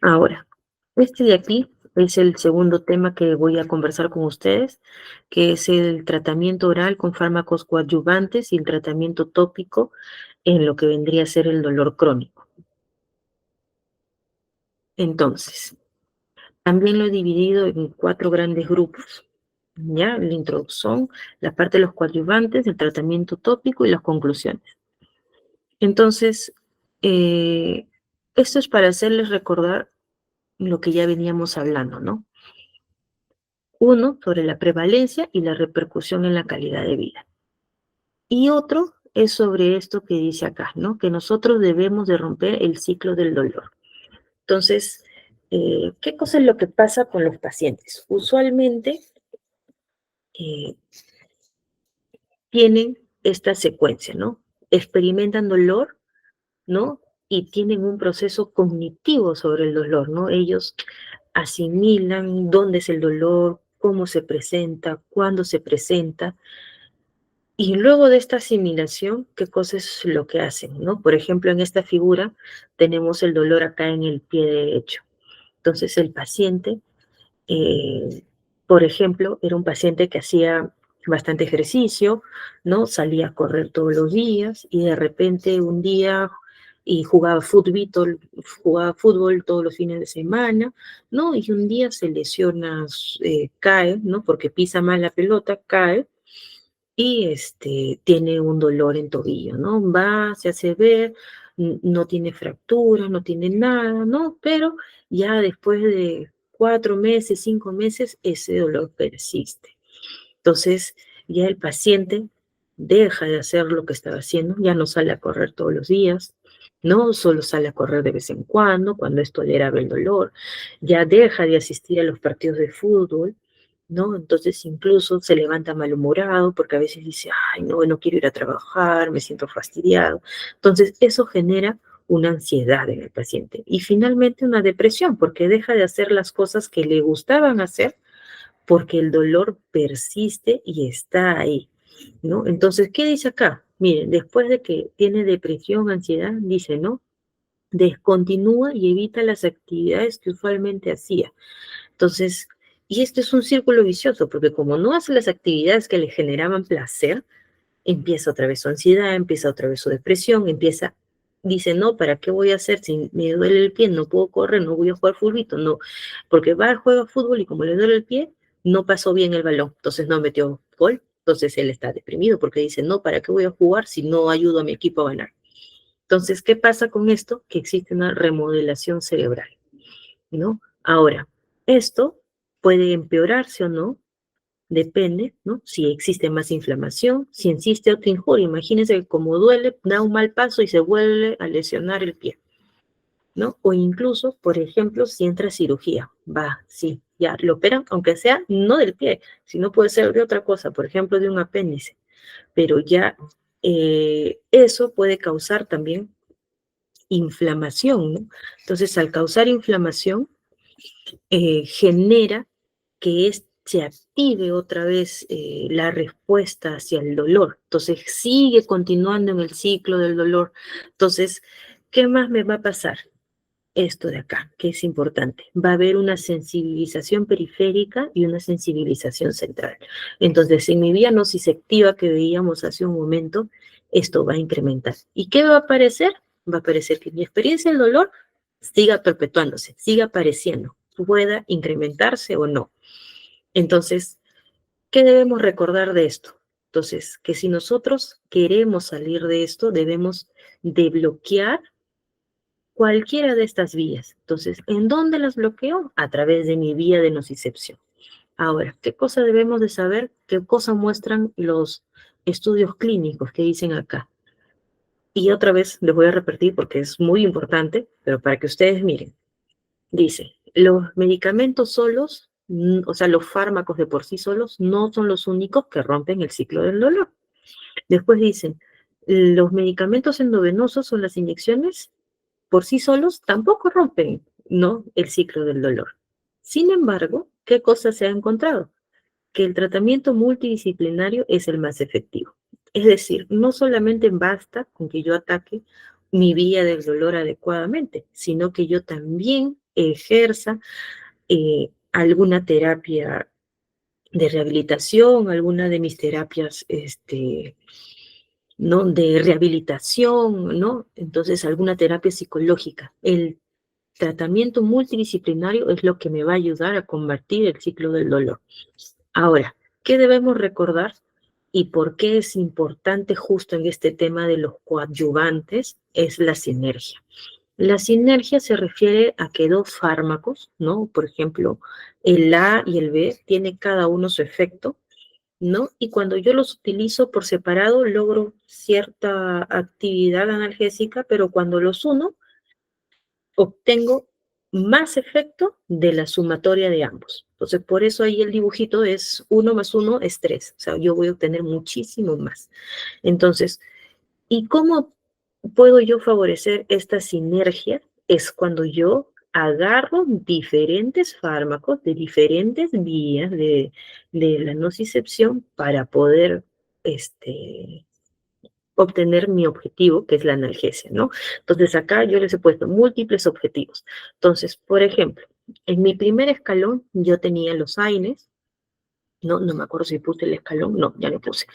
Ahora, este de aquí es el segundo tema que voy a conversar con ustedes, que es el tratamiento oral con fármacos coadyuvantes y el tratamiento tópico en lo que vendría a ser el dolor crónico. Entonces, también lo he dividido en 4 grandes grupos, ¿ya? La introducción, la parte de los coadyuvantes, el tratamiento tópico y las conclusiones. Entonces, eh, esto es para hacerles recordar lo que ya veníamos hablando, ¿no? Uno, sobre la prevalencia y la repercusión en la calidad de vida. Y otro es sobre esto que dice acá, ¿no? Que nosotros debemos de romper el ciclo del dolor. Entonces, ¿qué cosa es lo que pasa con los pacientes? Usualmente eh, tienen esta secuencia, ¿no? Experimentan dolor, ¿no? Y tienen un proceso cognitivo sobre el dolor, ¿no? Ellos asimilan dónde es el dolor, cómo se presenta, cuándo se presenta. Y luego de esta asimilación, ¿qué cosa es lo que hacen, no? Por ejemplo, en esta figura tenemos el dolor acá en el pie derecho. Entonces, el paciente, eh, por ejemplo, era un paciente que hacía bastante ejercicio, ¿no? Salía a correr todos los días y de repente un día y jugaba fútbol todos los fines de semana, ¿no? Y un día se lesiona, cae, ¿no? Porque pisa mal la pelota, cae y tiene un dolor en tobillo, ¿no? Va, se hace ver, no tiene fractura, no tiene nada, ¿no? Pero ya después de 4 meses, 5 meses, ese dolor persiste. Entonces, ya el paciente deja de hacer lo que estaba haciendo, ya no sale a correr todos los días, no solo sale a correr de vez en cuando es tolerable el dolor, ya deja de asistir a los partidos de fútbol, ¿no? Entonces incluso se levanta malhumorado porque a veces dice, ay, no, no quiero ir a trabajar, me siento fastidiado. Entonces eso genera una ansiedad en el paciente y finalmente una depresión porque deja de hacer las cosas que le gustaban hacer porque el dolor persiste y está ahí, ¿no? Entonces, ¿qué dice acá? Miren, después de que tiene depresión, ansiedad, dice, ¿no? Descontinúa y evita las actividades que usualmente hacía. Entonces, y esto es un círculo vicioso, porque como no hace las actividades que le generaban placer, empieza otra vez su ansiedad, empieza otra vez su depresión, dice, no, ¿para qué voy a hacer si me duele el pie? No puedo correr, no voy a jugar fulbito, no, porque va, juega fútbol y como le duele el pie, no pasó bien el balón, entonces no metió gol, entonces él está deprimido porque dice, no, ¿para qué voy a jugar si no ayudo a mi equipo a ganar? Entonces, ¿qué pasa con esto? Que existe una remodelación cerebral, ¿no? Ahora, esto puede empeorarse o no, depende, ¿no? Si existe más inflamación, si existe otra injuria. Imagínense que como duele, da un mal paso y se vuelve a lesionar el pie, ¿no? O incluso, por ejemplo, si entra cirugía, va, sí, ya lo operan, aunque sea no del pie, sino puede ser de otra cosa, por ejemplo, de un apéndice, pero ya eso puede causar también inflamación, ¿no? Entonces, al causar inflamación, genera que se active otra vez la respuesta hacia el dolor. Entonces sigue continuando en el ciclo del dolor. Entonces, ¿qué más me va a pasar? Esto de acá, que es importante. Va a haber una sensibilización periférica y una sensibilización central. Entonces, en mi diagnosis activa que veíamos hace un momento, esto va a incrementar. ¿Y qué va a aparecer? Va a aparecer que mi experiencia del dolor siga perpetuándose, siga apareciendo, pueda incrementarse o no. Entonces, ¿qué debemos recordar de esto? Entonces, que si nosotros queremos salir de esto, debemos de bloquear cualquiera de estas vías. Entonces, ¿en dónde las bloqueo? A través de mi vía de nocicepción. Ahora, ¿qué cosa debemos de saber? ¿Qué cosa muestran los estudios clínicos que dicen acá? Y otra vez les voy a repetir porque es muy importante, pero para que ustedes miren. Dice, los medicamentos solos, o sea, los fármacos de por sí solos, no son los únicos que rompen el ciclo del dolor. Después dicen, los medicamentos endovenosos o las inyecciones por sí solos tampoco rompen, ¿no? El ciclo del dolor. Sin embargo, ¿qué cosa se ha encontrado? Que el tratamiento multidisciplinario es el más efectivo. Es decir, no solamente basta con que yo ataque mi vía del dolor adecuadamente, sino que yo también ejerza alguna terapia de rehabilitación, alguna de mis terapias, ¿no? De rehabilitación, ¿no? Entonces, alguna terapia psicológica. El tratamiento multidisciplinario es lo que me va a ayudar a combatir el ciclo del dolor. Ahora, ¿qué debemos recordar y por qué es importante justo en este tema de los coadyuvantes? Es la sinergia. La sinergia se refiere a que dos fármacos, ¿no? Por ejemplo, el A y el B tienen cada uno su efecto, ¿no? Y cuando yo los utilizo por separado, logro cierta actividad analgésica, pero cuando los uno, obtengo más efecto de la sumatoria de ambos. Entonces, por eso ahí el dibujito es 1 más 1 es 3. O sea, yo voy a obtener muchísimo más. Entonces, ¿y cómo puedo yo favorecer esta sinergia? Es cuando yo agarro diferentes fármacos de diferentes vías de la nocicepción para poder obtener mi objetivo, que es la analgesia, ¿no? Entonces acá yo les he puesto múltiples objetivos. Entonces, por ejemplo, en mi primer escalón yo tenía los AINES, no me acuerdo si puse el escalón, no, ya lo puse,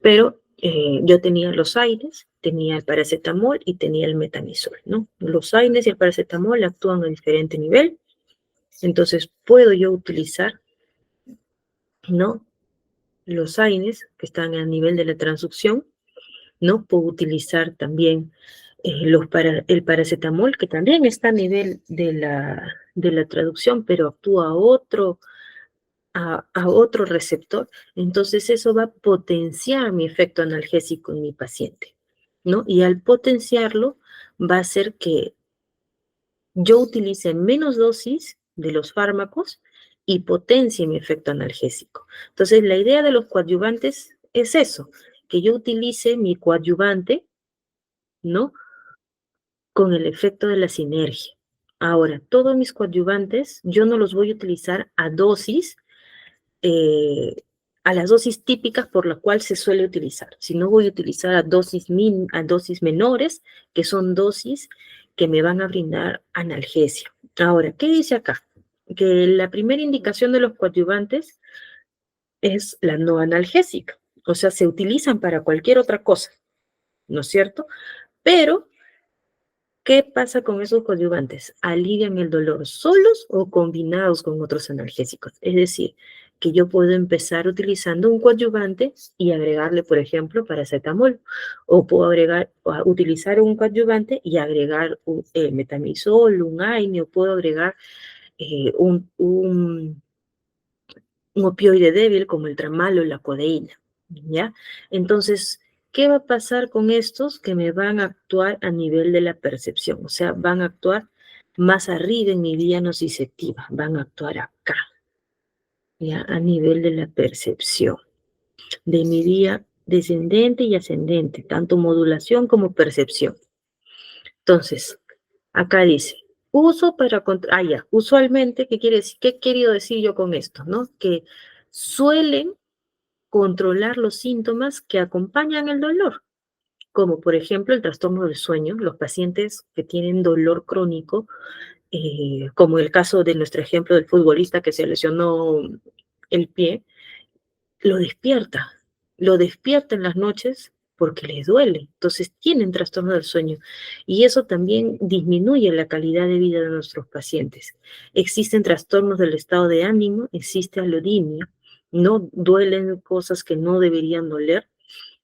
pero yo tenía los AINES, tenía el paracetamol y tenía el metamizol, ¿no? Los AINES y el paracetamol actúan a diferente nivel, entonces puedo yo utilizar, ¿no? Los AINES que están a nivel de la transducción, ¿no? Puedo utilizar también el paracetamol, que también está a nivel de la traducción, pero actúa a otro receptor. Entonces eso va a potenciar mi efecto analgésico en mi paciente, ¿no? Y al potenciarlo va a hacer que yo utilice menos dosis de los fármacos y potencie mi efecto analgésico. Entonces la idea de los coadyuvantes es eso, que yo utilice mi coadyuvante, ¿no? Con el efecto de la sinergia. Ahora, todos mis coadyuvantes, yo no los voy a utilizar a dosis, eh, a las dosis típicas por la cual se suele utilizar, sino voy a utilizar a dosis menores, que son dosis que me van a brindar analgesia. Ahora, ¿qué dice acá? Que la primera indicación de los coadyuvantes es la no analgésica, o sea, se utilizan para cualquier otra cosa, ¿no es cierto? Pero ¿qué pasa con esos coadyuvantes? ¿Alivian el dolor solos o combinados con otros analgésicos? Es decir, que yo puedo empezar utilizando un coadyuvante y agregarle, por ejemplo, paracetamol. O puedo utilizar un coadyuvante y agregar un metamizol, un AINE, o puedo agregar un opioide débil como el tramal o la codeína, ¿ya? Entonces, ¿qué va a pasar con estos que me van a actuar a nivel de la percepción? O sea, van a actuar más arriba en mi vía nociceptiva, van a actuar acá, ¿ya? A nivel de la percepción, de mi vía descendente y ascendente, tanto modulación como percepción. Entonces, acá dice, uso para ya, usualmente, ¿qué quiere decir? ¿Qué he querido decir yo con esto? ¿No? Que suelen controlar los síntomas que acompañan el dolor, como por ejemplo el trastorno del sueño. Los pacientes que tienen dolor crónico, como el caso de nuestro ejemplo del futbolista que se lesionó el pie, lo despierta, lo despierta en las noches porque les duele. Entonces tienen trastorno del sueño y eso también disminuye la calidad de vida de nuestros pacientes. Existen trastornos del estado de ánimo, existe alodimia, no duelen cosas que no deberían doler,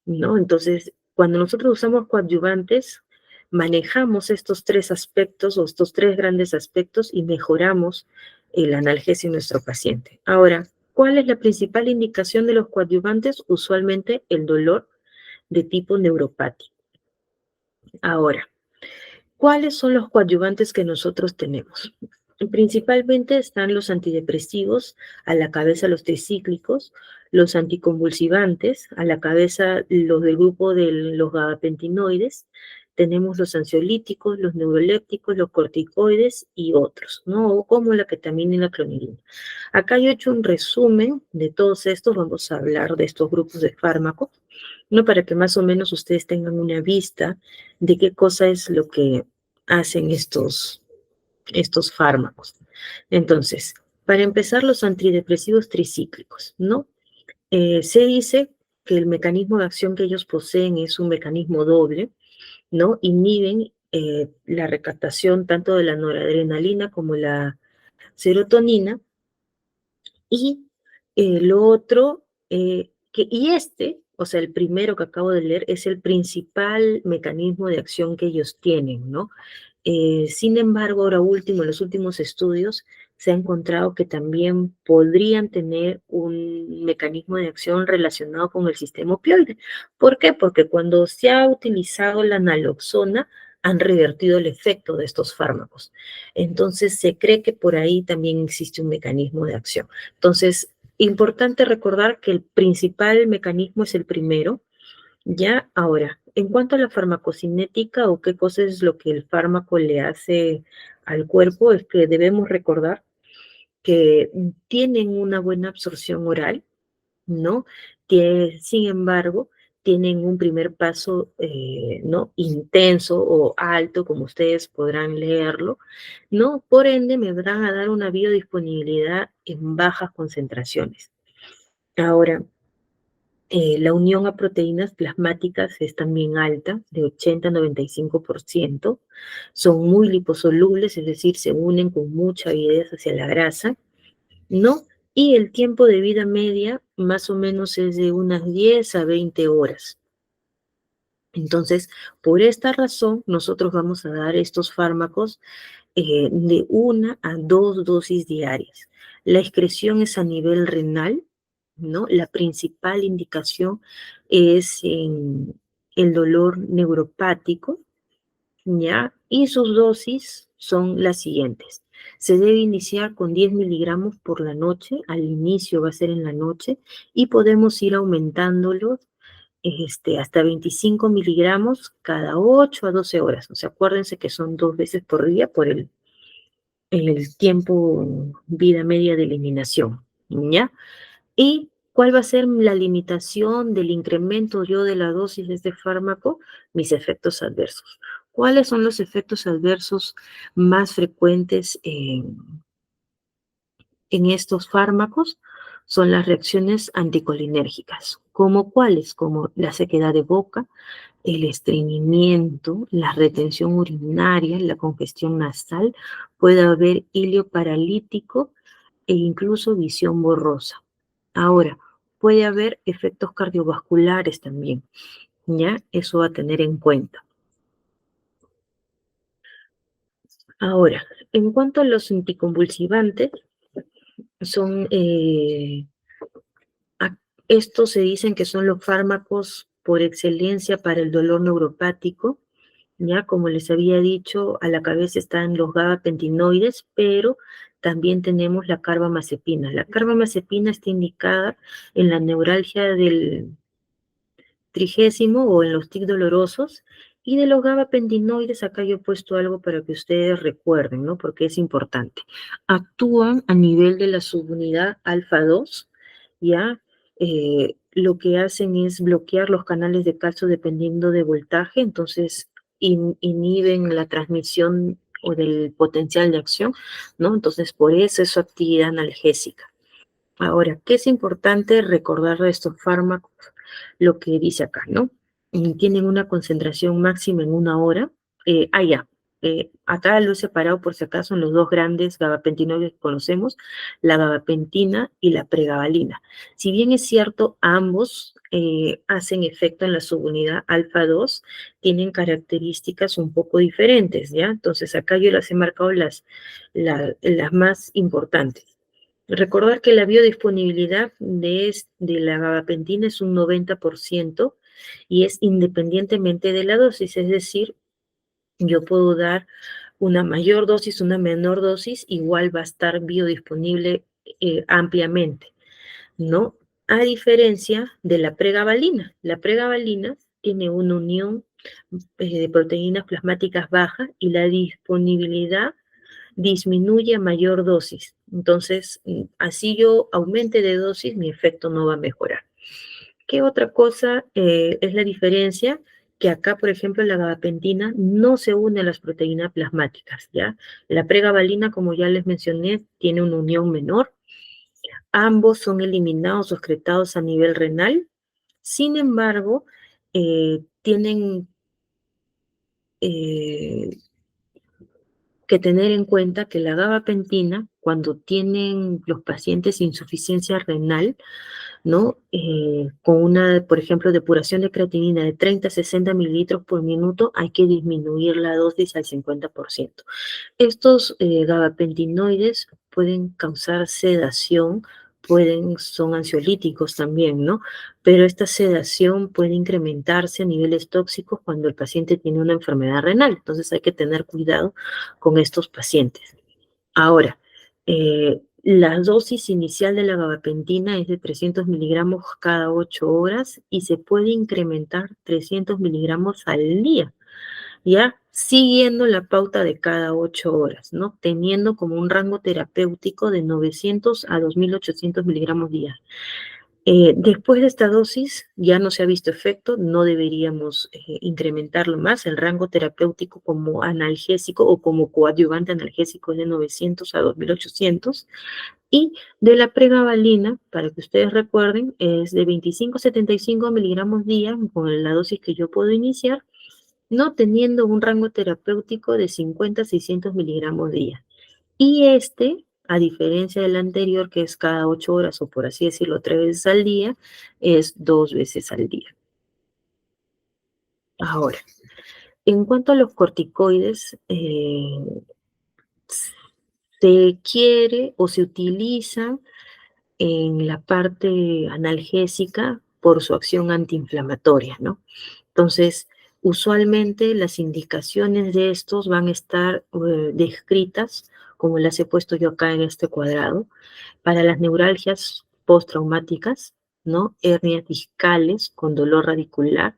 ¿no? Entonces, cuando nosotros usamos coadyuvantes, manejamos estos tres aspectos o estos tres grandes aspectos y mejoramos el analgesia en nuestro paciente. Ahora, ¿cuál es la principal indicación de los coadyuvantes? Usualmente el dolor de tipo neuropático. Ahora, ¿cuáles son los coadyuvantes que nosotros tenemos? Principalmente están los antidepresivos, a la cabeza los tricíclicos, los anticonvulsivantes, a la cabeza los del grupo de los gabapentinoides, tenemos los ansiolíticos, los neurolépticos, los corticoides y otros, ¿no? Como la ketamina y la clonidina. Acá yo he hecho un resumen de todos estos, vamos a hablar de estos grupos de fármacos, ¿no? Para que más o menos ustedes tengan una vista de qué cosa es lo que hacen estos fármacos. Entonces, para empezar, los antidepresivos tricíclicos, ¿no? Se dice que el mecanismo de acción que ellos poseen es un mecanismo doble, ¿no? Inhiben la recaptación tanto de la noradrenalina como la serotonina. Y lo otro, o sea, el primero que acabo de leer, es el principal mecanismo de acción que ellos tienen, ¿no? Sin embargo, ahora último, en los últimos estudios, se ha encontrado que también podrían tener un mecanismo de acción relacionado con el sistema opioide. ¿Por qué? Porque cuando se ha utilizado la naloxona, han revertido el efecto de estos fármacos. Entonces, se cree que por ahí también existe un mecanismo de acción. Entonces, importante recordar que el principal mecanismo es el primero, ya, ahora, en cuanto a la farmacocinética o qué cosa es lo que el fármaco le hace al cuerpo, es que debemos recordar que tienen una buena absorción oral, ¿no? Sin embargo, tienen un primer paso, ¿no? Intenso o alto, como ustedes podrán leerlo, ¿no? Por ende, me van a dar una biodisponibilidad en bajas concentraciones. Ahora, la unión a proteínas plasmáticas es también alta, de 80 a 95%. Son muy liposolubles, es decir, se unen con mucha avidez hacia la grasa, ¿no? Y el tiempo de vida media más o menos es de unas 10 a 20 horas. Entonces, por esta razón, nosotros vamos a dar estos fármacos de 1 a 2 dosis diarias. La excreción es a nivel renal, ¿no? La principal indicación es en el dolor neuropático, ¿ya? Y sus dosis son las siguientes. Se debe iniciar con 10 miligramos por la noche, al inicio va a ser en la noche, y podemos ir aumentándolo hasta 25 miligramos cada 8 a 12 horas. O sea, acuérdense que son 2 veces por día por el tiempo, vida media de eliminación, ¿ya? ¿Y cuál va a ser la limitación del incremento yo de la dosis de este fármaco? Mis efectos adversos. ¿Cuáles son los efectos adversos más frecuentes en estos fármacos? Son las reacciones anticolinérgicas. ¿Como cuáles? Como la sequedad de boca, el estreñimiento, la retención urinaria, la congestión nasal, puede haber hilio paralítico e incluso visión borrosa. Ahora, puede haber efectos cardiovasculares también, ¿ya? Eso a tener en cuenta. Ahora, en cuanto a los anticonvulsivantes, son, a- estos se dicen que son los fármacos por excelencia para el dolor neuropático. Ya, como les había dicho, a la cabeza están los gabapentinoides, pero también tenemos la carbamazepina. La carbamazepina está indicada en la neuralgia del trigésimo o en los tics dolorosos. Y de los gabapentinoides, acá yo he puesto algo para que ustedes recuerden, ¿no? Porque es importante. Actúan a nivel de la subunidad alfa 2, ¿ya? Lo que hacen es bloquear los canales de calcio dependiendo de voltaje, entonces inhiben la transmisión o del potencial de acción, ¿no? Entonces, por eso es su actividad analgésica. Ahora, ¿qué es importante recordar de estos fármacos? Lo que dice acá, ¿no? Tienen una concentración máxima en 1 hora. Ya. Acá lo he separado por si acaso en los dos grandes gabapentinoides que conocemos, la gabapentina y la pregabalina. Si bien es cierto, ambos hacen efecto en la subunidad alfa 2, tienen características un poco diferentes, ¿ya? Entonces acá yo las he marcado las más importantes. Recordar que la biodisponibilidad de la gabapentina es un 90% y es independientemente de la dosis, es decir, yo puedo dar una mayor dosis, una menor dosis, igual va a estar biodisponible ampliamente, ¿no? A diferencia de la pregabalina. La pregabalina tiene una unión de proteínas plasmáticas baja y la disponibilidad disminuye a mayor dosis. Entonces, así yo aumente de dosis, mi efecto no va a mejorar. ¿Qué otra cosa es la diferencia? que acá, por ejemplo, la gabapentina no se une a las proteínas plasmáticas, ¿ya? La pregabalina, como ya les mencioné, tiene una unión menor. Ambos son eliminados o excretados a nivel renal. Sin embargo, tienen eh, que tener en cuenta que la gabapentina, cuando tienen los pacientes insuficiencia renal, ¿no? Con una, por ejemplo, depuración de creatinina de 30 a 60 mililitros por minuto, hay que disminuir la dosis al 50%. Estos gabapentinoides pueden causar sedación, son ansiolíticos también, ¿no? Pero esta sedación puede incrementarse a niveles tóxicos cuando el paciente tiene una enfermedad renal. Entonces hay que tener cuidado con estos pacientes. Ahora, la dosis inicial de la gabapentina es de 300 miligramos cada 8 horas y se puede incrementar 300 miligramos al día, ¿ya? Siguiendo la pauta de cada 8 horas, ¿no? Teniendo como un rango terapéutico de 900 a 2800 miligramos día. Después de esta dosis ya no se ha visto efecto, no deberíamos incrementarlo más. El rango terapéutico como analgésico o como coadyuvante analgésico es de 900 a 2800. Y de la pregabalina, para que ustedes recuerden, es de 25 a 75 miligramos día con la dosis que yo puedo iniciar, no teniendo un rango terapéutico de 50 a 600 miligramos día. Y a diferencia del anterior, que es cada 8 horas o por así decirlo, 3 veces al día, es 2 veces al día. Ahora, en cuanto a los corticoides, se quiere o se utiliza en la parte analgésica por su acción antiinflamatoria, ¿no? Entonces, usualmente las indicaciones de estos van a estar descritas, como las he puesto yo acá en este cuadrado, para las neuralgias postraumáticas, ¿no? Hernias discales con dolor radicular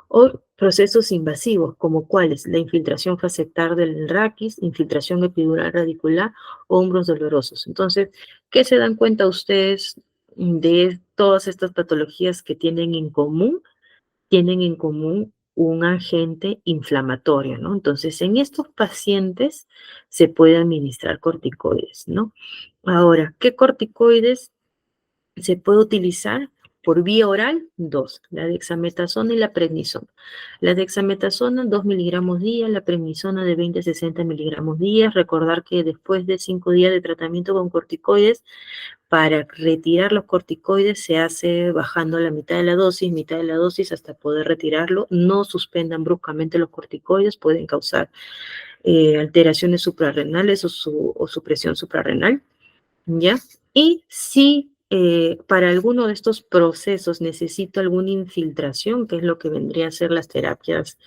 o procesos invasivos, como cuáles, la infiltración facetar del raquis, infiltración epidural radicular, hombros dolorosos. Entonces, ¿qué se dan cuenta ustedes de todas estas patologías que tienen en común? Tienen en común un agente inflamatorio, ¿no? Entonces, en estos pacientes se puede administrar corticoides, ¿no? Ahora, ¿qué corticoides se puede utilizar? Por vía oral, dos, la dexametasona y la prednisona. La dexametasona, 2 miligramos día, la prednisona de 20 a 60 miligramos día. Recordar que después de 5 días de tratamiento con corticoides, para retirar los corticoides se hace bajando la mitad de la dosis hasta poder retirarlo. No suspendan bruscamente los corticoides, pueden causar alteraciones suprarrenales o supresión suprarrenal, ¿ya? Y si para alguno de estos procesos necesito alguna infiltración, que es lo que vendría a ser las terapias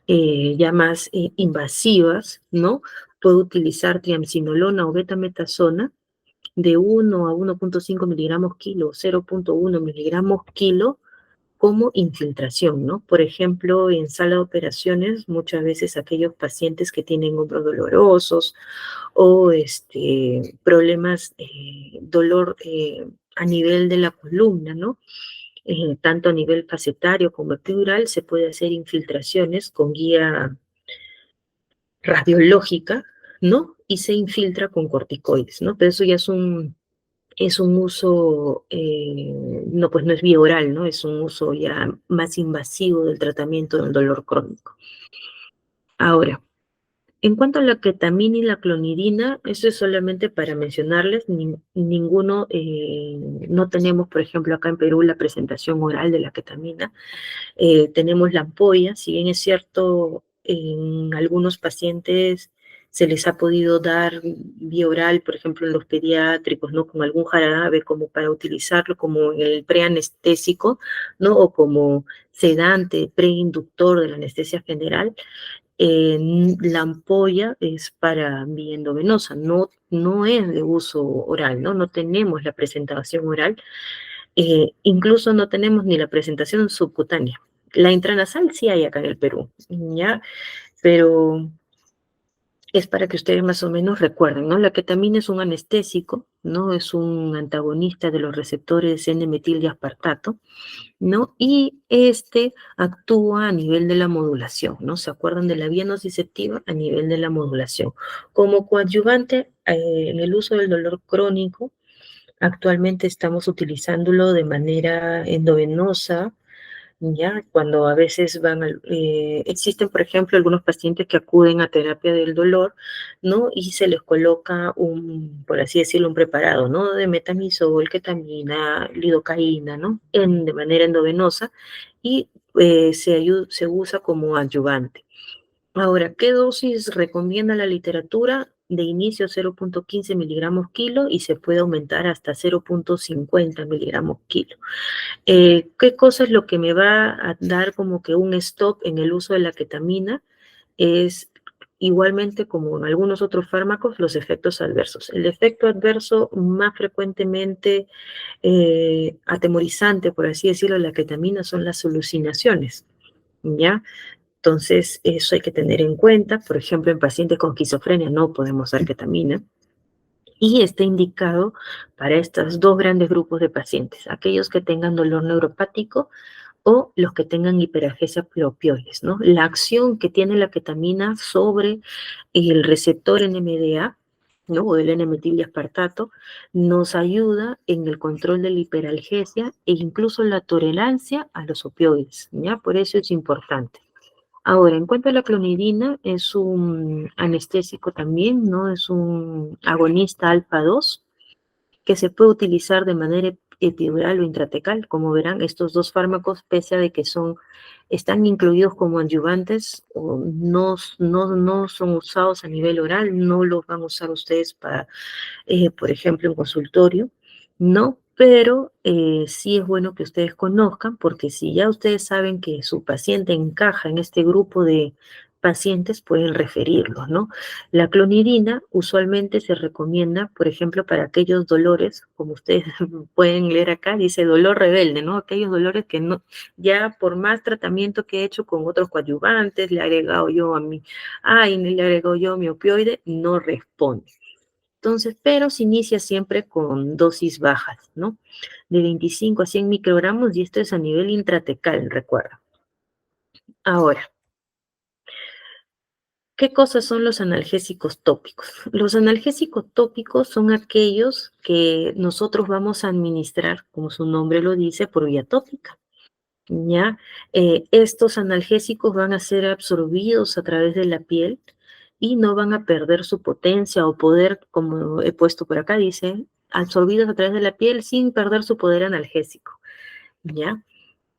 ya más invasivas, ¿no? Puedo utilizar triamcinolona o betametasona de 1 a 1.5 miligramos kilo, 0.1 miligramos kilo como infiltración, ¿no? Por ejemplo, en sala de operaciones, muchas veces aquellos pacientes que tienen hombros dolorosos o problemas, dolor a nivel de la columna, ¿no? Tanto a nivel facetario como epidural, se puede hacer infiltraciones con guía radiológica, ¿no? Y se infiltra con corticoides, ¿no? Pero eso ya es un uso, no, pues no es vía oral, ¿no? Es un uso ya más invasivo del tratamiento del dolor crónico. Ahora, en cuanto a la ketamina y la clonidina, eso es solamente para mencionarles, ninguno, no tenemos, por ejemplo, acá en Perú la presentación oral de la ketamina. Tenemos la ampolla, si bien es cierto, en algunos pacientes se les ha podido dar vía oral, por ejemplo, en los pediátricos, ¿no? Con algún jarabe como para utilizarlo como el preanestésico, ¿no? O como sedante, preinductor de la anestesia general. La ampolla es para vía endovenosa, no es de uso oral, ¿no? No tenemos la presentación oral, incluso no tenemos ni la presentación subcutánea. La intranasal sí hay acá en el Perú, ¿ya? Pero es para que ustedes más o menos recuerden, ¿no? La ketamina es un anestésico, ¿no? Es un antagonista de los receptores N-metil y aspartato, ¿no? Y este actúa a nivel de la modulación, ¿no? ¿Se acuerdan de la vía nociceptiva? A nivel de la modulación. Como coadyuvante en el uso del dolor crónico, actualmente estamos utilizándolo de manera endovenosa, ¿ya? Cuando a veces existen, por ejemplo, algunos pacientes que acuden a terapia del dolor, ¿no? Y se les coloca por así decirlo, un preparado, ¿no? De metamizol, ketamina, lidocaína, ¿no? De manera endovenosa y se usa como adyuvante. Ahora, ¿qué dosis recomienda la literatura? De inicio 0.15 miligramos kilo y se puede aumentar hasta 0.50 miligramos kilo. ¿Qué cosa es lo que me va a dar como que un stop en el uso de la ketamina? Es igualmente como en algunos otros fármacos, los efectos adversos. El efecto adverso más frecuentemente atemorizante, por así decirlo, de la ketamina son las alucinaciones, ¿ya? Entonces, eso hay que tener en cuenta. Por ejemplo, en pacientes con esquizofrenia no podemos dar ketamina. Y está indicado para estos dos grandes grupos de pacientes, aquellos que tengan dolor neuropático o los que tengan hiperagesia por opioides, ¿no? La acción que tiene la ketamina sobre el receptor NMDA, ¿no? O el N-metil-aspartato, nos ayuda en el control de la hiperalgesia e incluso la tolerancia a los opioides, ¿ya? Por eso es importante. Ahora, en cuanto a la clonidina, es un anestésico también, ¿no? Es un agonista alfa 2 que se puede utilizar de manera epidural o intratecal. Como verán, estos dos fármacos, pese a de que están incluidos como adyuvantes, o no son usados a nivel oral, no los van a usar ustedes para por ejemplo, en consultorio, ¿no? Pero sí es bueno que ustedes conozcan, porque si ya ustedes saben que su paciente encaja en este grupo de pacientes, pueden referirlos, ¿no? La clonidina usualmente se recomienda, por ejemplo, para aquellos dolores, como ustedes pueden leer acá, dice dolor rebelde, ¿no? Aquellos dolores que no, ya por más tratamiento que he hecho con otros coadyuvantes, le he agregado yo le he agregado yo mi opioide, no responde. Entonces, pero se inicia siempre con dosis bajas, ¿no? De 25 a 100 microgramos y esto es a nivel intratecal, recuerda. Ahora, ¿qué cosas son los analgésicos tópicos? Los analgésicos tópicos son aquellos que nosotros vamos a administrar, como su nombre lo dice, por vía tópica. ¿Ya? Estos analgésicos van a ser absorbidos a través de la piel y no van a perder su potencia o poder, como he puesto por acá, dice, absorbidos a través de la piel sin perder su poder analgésico, ¿ya?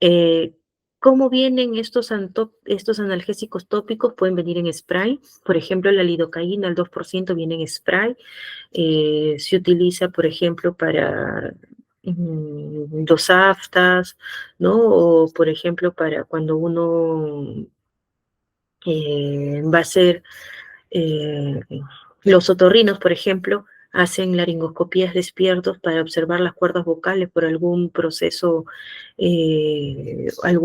Eh, ¿Cómo vienen estos analgésicos tópicos? Pueden venir en spray, por ejemplo, la lidocaína, el 2% viene en spray, se utiliza, por ejemplo, para los aftas, ¿no? O, por ejemplo, para cuando uno va a hacer, eh, los otorrinos, por ejemplo, hacen laringoscopías despiertos para observar las cuerdas vocales por algún proceso, ay,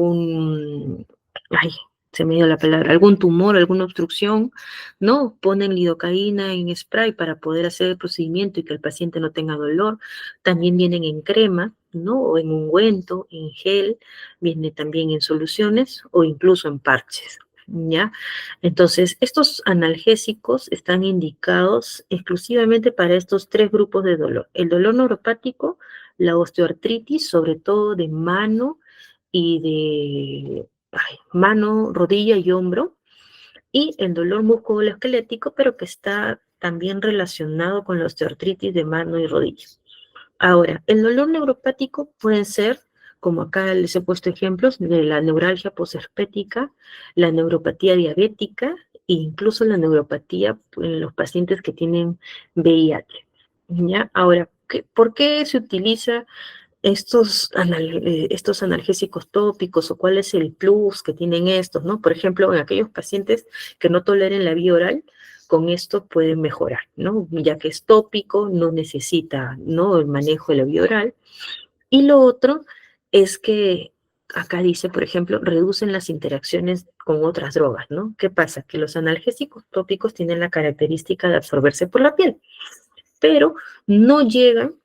se me dio la palabra, algún tumor, alguna obstrucción, ¿no? Ponen lidocaína en spray para poder hacer el procedimiento y que el paciente no tenga dolor. También vienen en crema, ¿no? O en ungüento, en gel, viene también en soluciones o incluso en parches, ¿ya? Entonces, estos analgésicos están indicados exclusivamente para estos tres grupos de dolor. El dolor neuropático, la osteoartritis, sobre todo de mano y mano, rodilla y hombro, y el dolor musculoesquelético, pero que está también relacionado con la osteoartritis de mano y rodilla. Ahora, el dolor neuropático puede ser, como acá les he puesto ejemplos, de la neuralgia posherpética, la neuropatía diabética e incluso la neuropatía en los pacientes que tienen VIH. ¿Ya? Ahora, ¿por qué se utiliza estos analgésicos tópicos o cuál es el plus que tienen estos, ¿no? Por ejemplo, en aquellos pacientes que no toleren la vía oral, con esto pueden mejorar, ¿no? Ya que es tópico, no necesita, ¿no? El manejo de la vía oral. Y lo otro es que acá dice, por ejemplo, reducen las interacciones con otras drogas, ¿no? ¿Qué pasa? Que los analgésicos tópicos tienen la característica de absorberse por la piel, pero no llegan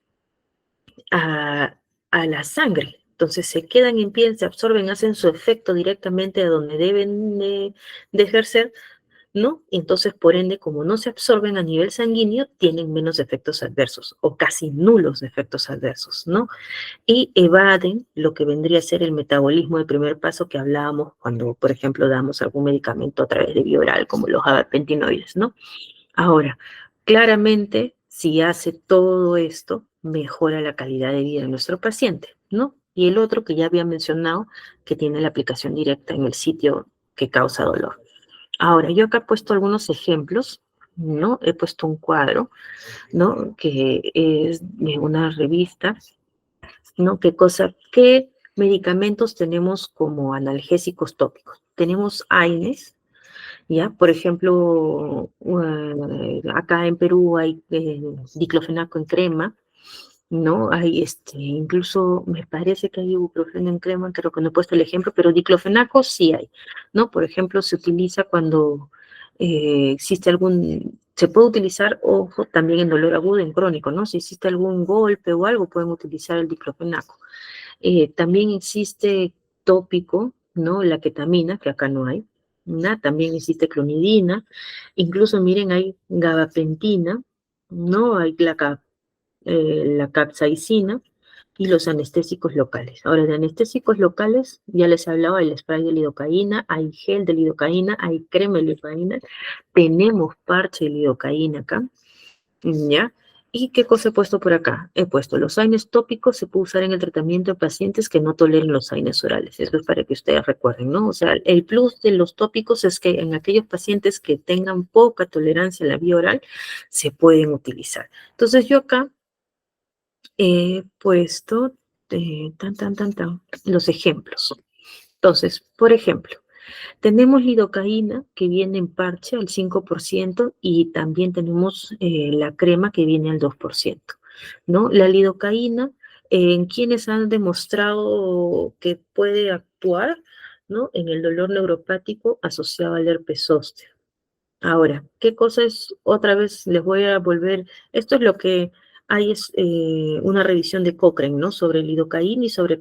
a la sangre. Entonces se quedan en piel, se absorben, hacen su efecto directamente a donde deben de ejercer, ¿no? Entonces, por ende, como no se absorben a nivel sanguíneo, tienen menos efectos adversos o casi nulos efectos adversos, ¿no? Y evaden lo que vendría a ser el metabolismo de primer paso que hablábamos cuando, por ejemplo, damos algún medicamento a través de vía oral, como los gabapentinoides, ¿no? Ahora, claramente, si hace todo esto, mejora la calidad de vida de nuestro paciente, ¿no? Y el otro que ya había mencionado, que tiene la aplicación directa en el sitio que causa dolor. Ahora, yo acá he puesto algunos ejemplos, ¿no? He puesto un cuadro, ¿no? Que es de una revista, ¿no? ¿Qué medicamentos tenemos como analgésicos tópicos? Tenemos AINES, ¿ya? Por ejemplo, acá en Perú hay diclofenaco en crema, ¿no? Hay incluso me parece que hay ibuprofeno en crema, creo que no he puesto el ejemplo, pero diclofenaco sí hay, ¿no? Por ejemplo, se utiliza cuando existe se puede utilizar, ojo, también en dolor agudo, en crónico, ¿no? Si existe algún golpe o algo, pueden utilizar el diclofenaco. También existe tópico, ¿no? La ketamina, que acá no hay, ¿no? También existe clonidina, incluso miren, hay gabapentina, ¿no? Hay la capsaicina y los anestésicos locales. Ahora, de anestésicos locales, ya les hablaba del spray de lidocaína, hay gel de lidocaína, hay crema de lidocaína, tenemos parche de lidocaína acá, ¿ya? ¿Y qué cosa he puesto por acá? He puesto los AINES tópicos, se puede usar en el tratamiento de pacientes que no toleren los AINES orales. Eso es para que ustedes recuerden, ¿no? O sea, el plus de los tópicos es que en aquellos pacientes que tengan poca tolerancia a la vía oral, se pueden utilizar. Entonces yo acá he puesto los ejemplos. Entonces, por ejemplo, tenemos lidocaína que viene en parche al 5% y también tenemos la crema que viene al 2%, ¿no? La lidocaína, en quienes han demostrado que puede actuar, ¿no? En el dolor neuropático asociado al herpes zóster. Ahora, ¿qué cosa es? Otra vez les voy a volver, esto es lo que hay, es una revisión de Cochrane, ¿no? Sobre lidocaína y sobre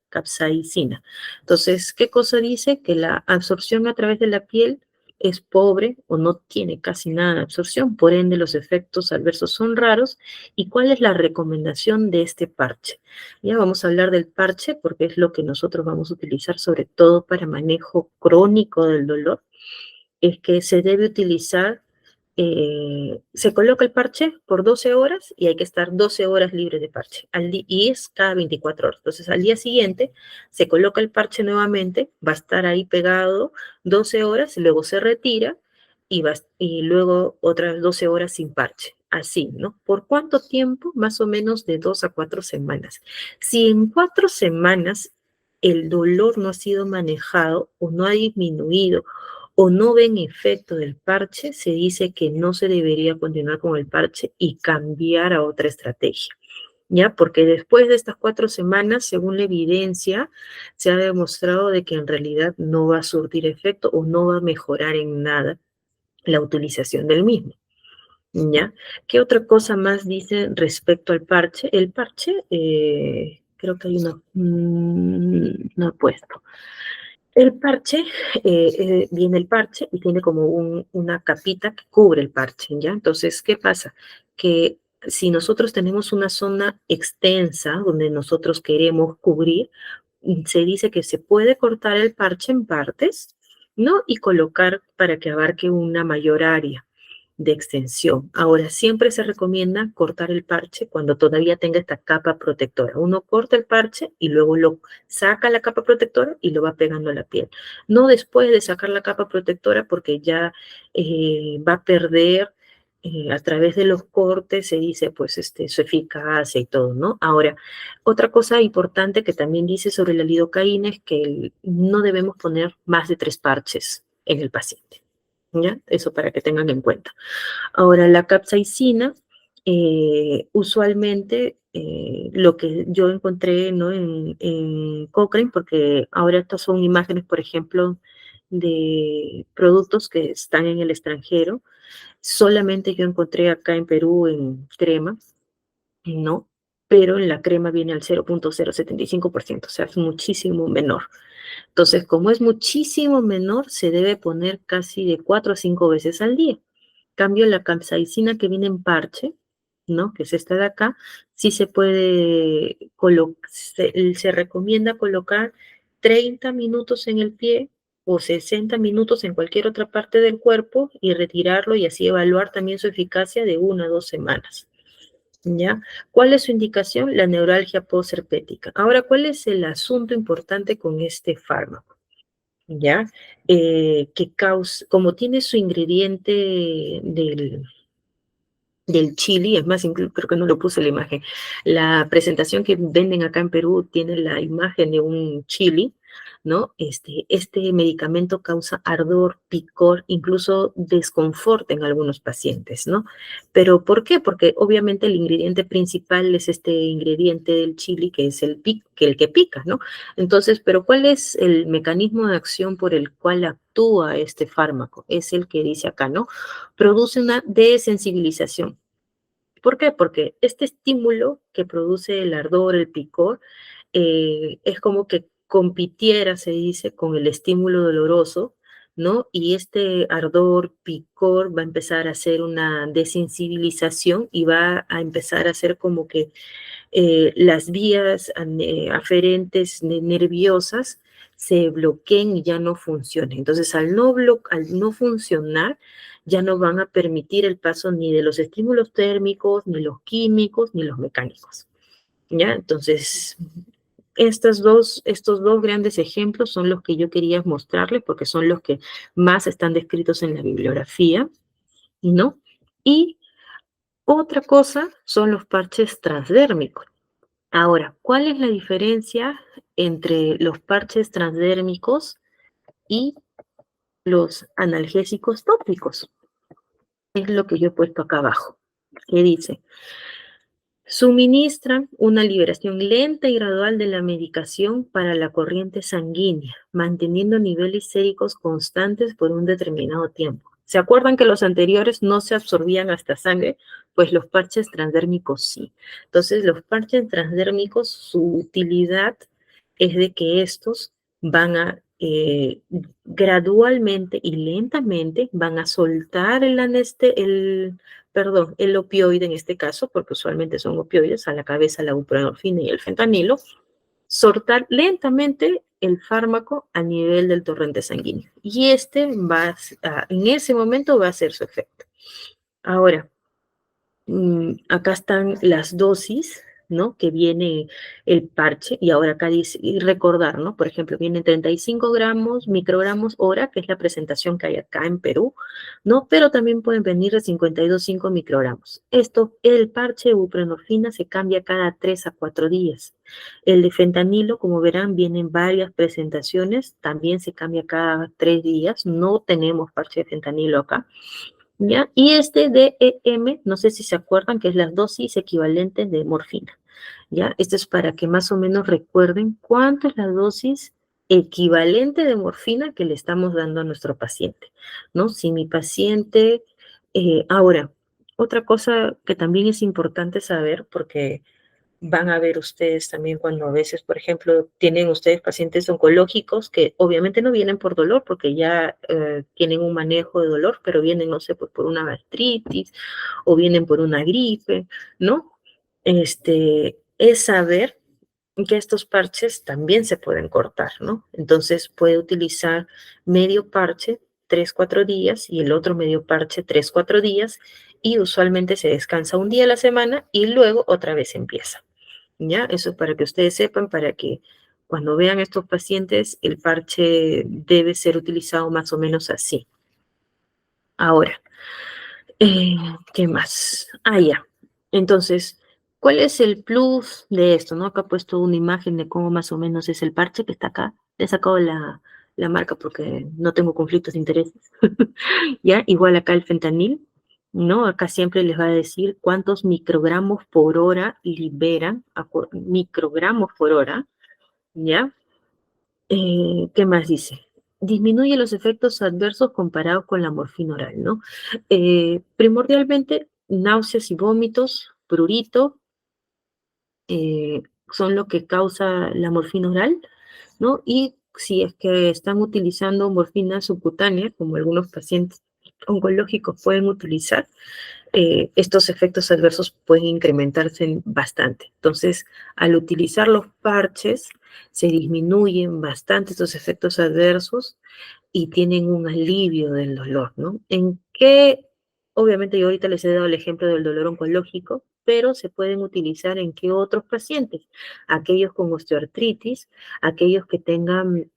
capsaicina. Entonces, ¿qué cosa dice? Que la absorción a través de la piel es pobre o no tiene casi nada de absorción, por ende los efectos adversos son raros. ¿Y cuál es la recomendación de este parche? Ya vamos a hablar del parche porque es lo que nosotros vamos a utilizar sobre todo para manejo crónico del dolor, es que se debe utilizar, se coloca el parche por 12 horas y hay que estar 12 horas libre de parche, y es cada 24 horas. Entonces, al día siguiente se coloca el parche nuevamente, va a estar ahí pegado 12 horas, y luego se retira y luego otras 12 horas sin parche. Así, ¿no? ¿Por cuánto tiempo? Más o menos de 2 a 4 semanas. Si en 4 semanas el dolor no ha sido manejado o no ha disminuido o no ven efecto del parche, se dice que no se debería continuar con el parche y cambiar a otra estrategia, ¿ya? Porque después de estas 4 semanas, según la evidencia, se ha demostrado de que en realidad no va a surtir efecto o no va a mejorar en nada la utilización del mismo, ¿ya? ¿Qué otra cosa más dice respecto al parche? El parche, creo que hay no he puesto. El parche, viene el parche y tiene como una capita que cubre el parche, ¿ya? Entonces, ¿qué pasa? Que si nosotros tenemos una zona extensa donde nosotros queremos cubrir, se dice que se puede cortar el parche en partes, ¿no? Y colocar para que abarque una mayor área de extensión. Ahora, siempre se recomienda cortar el parche cuando todavía tenga esta capa protectora. Uno corta el parche y luego lo saca la capa protectora y lo va pegando a la piel. No después de sacar la capa protectora porque ya va a perder a través de los cortes, se dice pues su eficacia y todo, ¿no? Ahora, otra cosa importante que también dice sobre la lidocaína es que no debemos poner más de 3 parches en el paciente, ¿ya? Eso para que tengan en cuenta. Ahora, la capsaicina, usualmente lo que yo encontré, ¿no? en Cochrane, porque ahora estas son imágenes, por ejemplo, de productos que están en el extranjero. Solamente yo encontré acá en Perú en crema, ¿no? Pero en la crema viene al 0,075%, o sea, es muchísimo menor. Entonces, como es muchísimo menor, se debe poner casi de 4 a 5 veces al día. Cambio la capsaicina que viene en parche, ¿no? Que es esta de acá, sí se puede se recomienda colocar 30 minutos en el pie o 60 minutos en cualquier otra parte del cuerpo y retirarlo y así evaluar también su eficacia de 1 a 2 semanas. ¿Ya? ¿Cuál es su indicación? La neuralgia postherpética. Ahora, ¿cuál es el asunto importante con este fármaco? ¿Ya? Que causa, como tiene su ingrediente del chili, es más, creo que no lo puse la imagen. La presentación que venden acá en Perú tiene la imagen de un chili, ¿no? Este medicamento causa ardor, picor, incluso desconfort en algunos pacientes, ¿no? ¿Pero por qué? Porque obviamente el ingrediente principal es este ingrediente del chili que es el que pica, ¿no? Entonces, ¿pero cuál es el mecanismo de acción por el cual actúa este fármaco? Es el que dice acá, ¿no? Produce una desensibilización. ¿Por qué? Porque este estímulo que produce el ardor, el picor, es como que compitiera, se dice, con el estímulo doloroso, ¿no? Y este ardor, picor va a empezar a hacer una desensibilización y va a empezar a hacer como que las vías aferentes nerviosas se bloqueen y ya no funcionen. Entonces, al no funcionar, ya no van a permitir el paso ni de los estímulos térmicos, ni los químicos, ni los mecánicos. ¿Ya? Entonces, estos dos grandes ejemplos son los que yo quería mostrarles porque son los que más están descritos en la bibliografía, ¿no? Y otra cosa son los parches transdérmicos. Ahora, ¿cuál es la diferencia entre los parches transdérmicos y los analgésicos tópicos? Es lo que yo he puesto acá abajo, que dice, suministran una liberación lenta y gradual de la medicación para la corriente sanguínea, manteniendo niveles séricos constantes por un determinado tiempo. ¿Se acuerdan que los anteriores no se absorbían hasta sangre? Pues los parches transdérmicos sí. Entonces, los parches transdérmicos, su utilidad es de que estos van a gradualmente y lentamente van a soltar el opioide en este caso, porque usualmente son opioides, a la cabeza la buprenorfina y el fentanilo, soltar lentamente el fármaco a nivel del torrente sanguíneo. Y en ese momento va a hacer su efecto. Ahora, acá están las dosis, ¿no? Que viene el parche, y ahora acá dice, y recordar, ¿no? Por ejemplo, viene 35 gramos, microgramos hora, que es la presentación que hay acá en Perú, ¿no? Pero también pueden venir de 52,5 microgramos. El parche de buprenorfina se cambia cada 3 a 4 días. El de fentanilo, como verán, vienen varias presentaciones, también se cambia cada 3 días, no tenemos parche de fentanilo acá. ¿Ya? Y este DEM, no sé si se acuerdan que es las dosis equivalentes de morfina, ¿ya? Esto es para que más o menos recuerden cuánto es la dosis equivalente de morfina que le estamos dando a nuestro paciente, ¿no? Si mi paciente, ahora, otra cosa que también es importante saber, porque van a ver ustedes también cuando a veces, por ejemplo, tienen ustedes pacientes oncológicos que obviamente no vienen por dolor porque ya tienen un manejo de dolor, pero vienen, no sé, pues por una gastritis o vienen por una gripe, ¿no? Es saber que estos parches también se pueden cortar, ¿no? Entonces puede utilizar medio parche 3, 4 días y el otro medio parche 3, 4 días y usualmente se descansa un día a la semana y luego otra vez empieza. ¿Ya? Eso es para que ustedes sepan, para que cuando vean estos pacientes, el parche debe ser utilizado más o menos así. Ahora, ¿qué más? Ya. Entonces, ¿cuál es el plus de esto? ¿No? Acá he puesto una imagen de cómo más o menos es el parche que está acá. Le he sacado la marca porque no tengo conflictos de intereses. ¿Ya? Igual acá el fentanil. ¿no? Acá siempre les va a decir cuántos microgramos por hora liberan, microgramos por hora, ¿ya? ¿Qué más dice? Disminuye los efectos adversos comparados con la morfina oral, ¿no? Primordialmente, náuseas y vómitos, prurito, eh, son lo que causa la morfina oral, ¿no? Y si es que están utilizando morfina subcutánea, como algunos pacientes oncológicos pueden utilizar, estos efectos adversos pueden incrementarse bastante. Entonces, al utilizar los parches, se disminuyen bastante estos efectos adversos y tienen un alivio del dolor, ¿no? ¿En qué? Obviamente yo ahorita les he dado el ejemplo del dolor oncológico, pero se pueden utilizar en qué otros pacientes, aquellos con osteoartritis, aquellos que tengan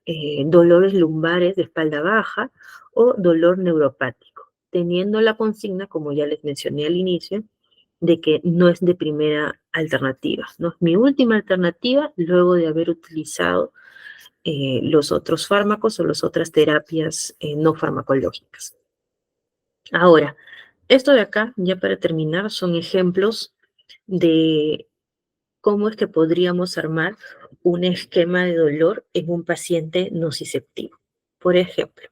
dolores lumbares de espalda baja o dolor neuropático, teniendo la consigna, como ya les mencioné al inicio, de que no es de primera alternativa, ¿no? Es mi última alternativa luego de haber utilizado los otros fármacos o las otras terapias no farmacológicas. Ahora, esto de acá, ya para terminar, son ejemplos de cómo es que podríamos armar un esquema de dolor en un paciente nociceptivo. Por ejemplo,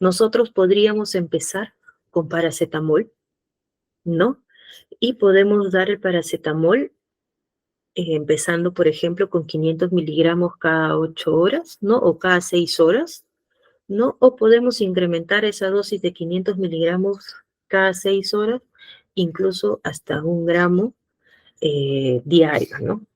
nosotros podríamos empezar con paracetamol, ¿no? Y podemos dar el paracetamol empezando, por ejemplo, con 500 miligramos cada 8 horas, ¿no? O cada 6 horas, ¿no? O podemos incrementar esa dosis de 500 miligramos cada 6 horas, incluso hasta 1 gramo diario, ¿no?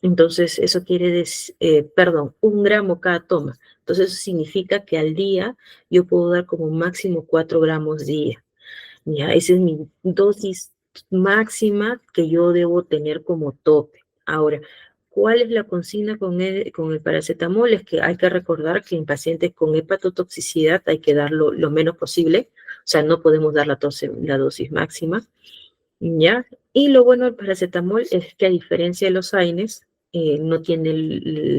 Entonces, eso quiere decir, perdón, 1 gramo cada toma. Entonces, eso significa que al día yo puedo dar como máximo 4 gramos día. Ya, esa es mi dosis máxima que yo debo tener como tope. Ahora, ¿cuál es la consigna con el paracetamol? Es que hay que recordar que en pacientes con hepatotoxicidad hay que darlo lo menos posible, o sea, no podemos dar la dosis máxima, ¿ya? Y lo bueno del paracetamol es que a diferencia de los AINES, no tiene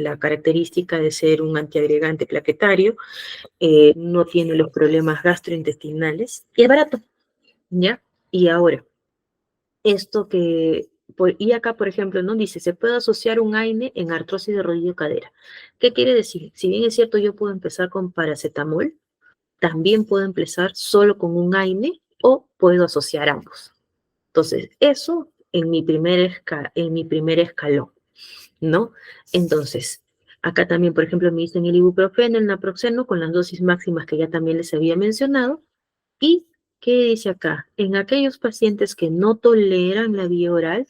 la característica de ser un antiagregante plaquetario, no tiene los problemas gastrointestinales y es barato. ¿Ya? Y ahora, esto y acá, por ejemplo, ¿no? Dice, se puede asociar un AINE en artrosis de rodilla y cadera. ¿Qué quiere decir? Si bien es cierto, yo puedo empezar con paracetamol, también puedo empezar solo con un AINE o puedo asociar ambos. Entonces, eso en mi primer escalón, ¿no? Entonces, acá también, por ejemplo, me dicen el ibuprofeno, el naproxeno, con las dosis máximas que ya también les había mencionado, ¿y qué dice acá? En aquellos pacientes que no toleran la vía oral,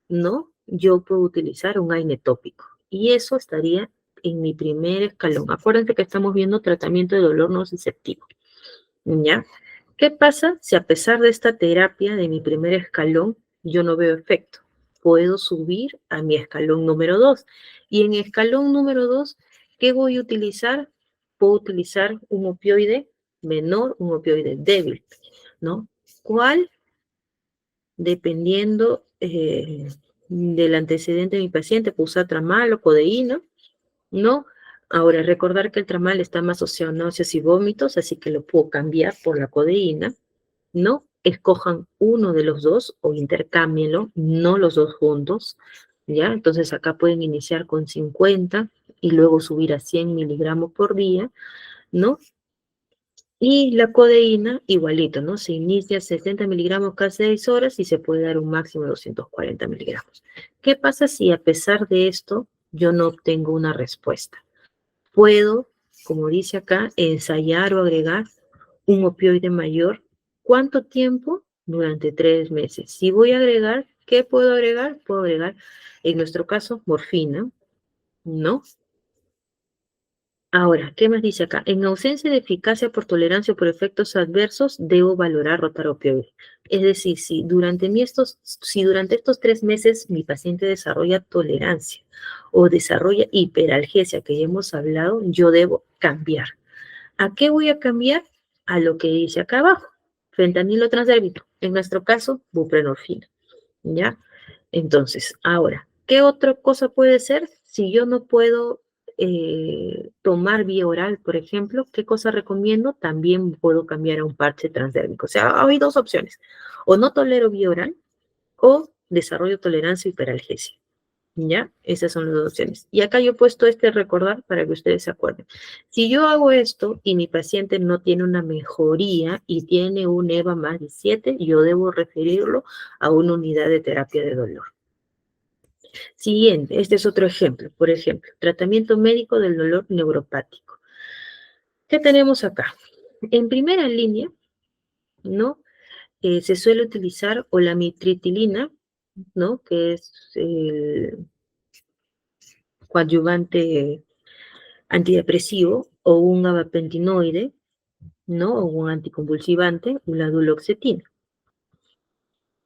¿no? Yo puedo utilizar un AINE tópico. Y eso estaría en mi primer escalón. Acuérdense que estamos viendo tratamiento de dolor nociceptivo, ¿ya? ¿Qué pasa si a pesar de esta terapia de mi primer escalón yo no veo efecto? Puedo subir a mi escalón número 2. Y en escalón número 2, ¿qué voy a utilizar? Puedo utilizar un opioide menor, un opioide débil, ¿no? ¿Cuál? Dependiendo del antecedente de mi paciente, puedo usar tramal o codeína, ¿no? Ahora, recordar que el tramal está más asociado a náuseas y vómitos, así que lo puedo cambiar por la codeína, ¿no? Escojan uno de los dos o intercámbienlo, no los dos juntos, ¿ya? Entonces acá pueden iniciar con 50 y luego subir a 100 miligramos por día, ¿no? Y la codeína, igualito, ¿no? Se inicia 60 miligramos cada 6 horas y se puede dar un máximo de 240 miligramos. ¿Qué pasa si a pesar de esto yo no obtengo una respuesta? Puedo, como dice acá, ensayar o agregar un opioide mayor. ¿Cuánto tiempo? Durante 3 meses. Si voy a agregar, ¿qué puedo agregar? Puedo agregar, en nuestro caso, morfina, ¿no? Ahora, ¿qué más dice acá? En ausencia de eficacia por tolerancia o por efectos adversos, debo valorar rotar opioide. Es decir, si durante estos 3 meses mi paciente desarrolla tolerancia o desarrolla hiperalgesia, que ya hemos hablado, yo debo cambiar. ¿A qué voy a cambiar? A lo que dice acá abajo. Fentanilo transdérmico. En nuestro caso, buprenorfina. ¿Ya? Entonces, ahora, ¿qué otra cosa puede ser si yo no puedo tomar vía oral, por ejemplo, ¿qué cosa recomiendo? También puedo cambiar a un parche transdérmico. O sea, hay dos opciones. O no tolero vía oral o desarrollo tolerancia a hiperalgesia. ¿Ya? Esas son las dos opciones. Y acá yo he puesto este recordar para que ustedes se acuerden. Si yo hago esto y mi paciente no tiene una mejoría y tiene un EVA más de 7, yo debo referirlo a una unidad de terapia de dolor. Siguiente, este es otro ejemplo. Por ejemplo, tratamiento médico del dolor neuropático. ¿Qué tenemos acá? En primera línea, ¿no? Se suele utilizar o la mitritilina, ¿no? Que es el coadyuvante antidepresivo o un gabapentinoide, ¿no? O un anticonvulsivante, la duloxetina.